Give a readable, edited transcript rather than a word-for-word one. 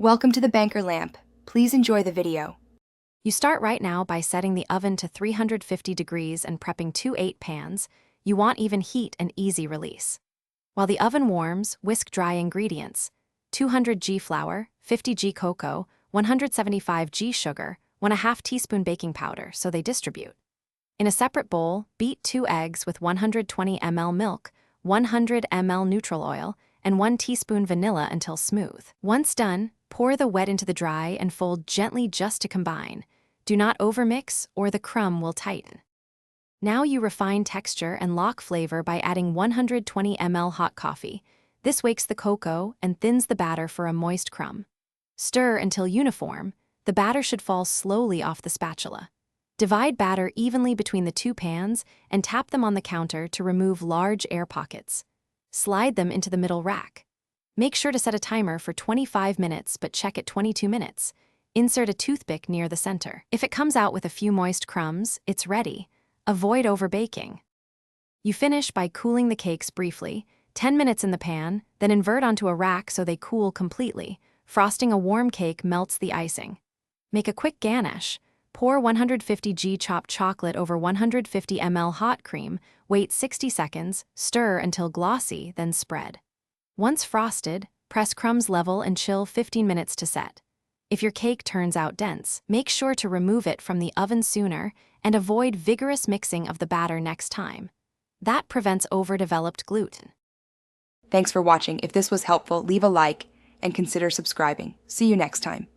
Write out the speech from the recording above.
Welcome to the banker lamp. Please enjoy the video. You start right now by setting the oven to 350 degrees and prepping 2 8-pans. You want even heat and easy release. While the oven warms, whisk dry ingredients: 200 g flour, 50 g cocoa, 175 g sugar, 1/2 teaspoon baking powder so they distribute. In a separate bowl, beat 2 eggs with 120 ml milk, 100 ml neutral oil, and 1 teaspoon vanilla until smooth. Once done, pour the wet into the dry and fold gently just to combine. Do not overmix or the crumb will tighten. Now you refine texture and lock flavor by adding 120 ml hot coffee. This wakes the cocoa and thins the batter for a moist crumb. Stir until uniform. The batter should fall slowly off the spatula. Divide batter evenly between the 2 pans and tap them on the counter to remove large air pockets. Slide them into the middle rack. Make sure to set a timer for 25 minutes but check at 22 minutes. Insert a toothpick near the center. If it comes out with a few moist crumbs, it's ready. Avoid overbaking. You finish by cooling the cakes briefly, 10 minutes in the pan, then invert onto a rack so they cool completely. Frosting a warm cake melts the icing. Make a quick ganache. Pour 150 g chopped chocolate over 150 ml hot cream, wait 60 seconds, stir until glossy, then spread. Once frosted, press crumbs level and chill 15 minutes to set. If your cake turns out dense, make sure to remove it from the oven sooner and avoid vigorous mixing of the batter next time. That prevents overdeveloped gluten. Thanks for watching. If this was helpful, leave a like and consider subscribing. See you next time.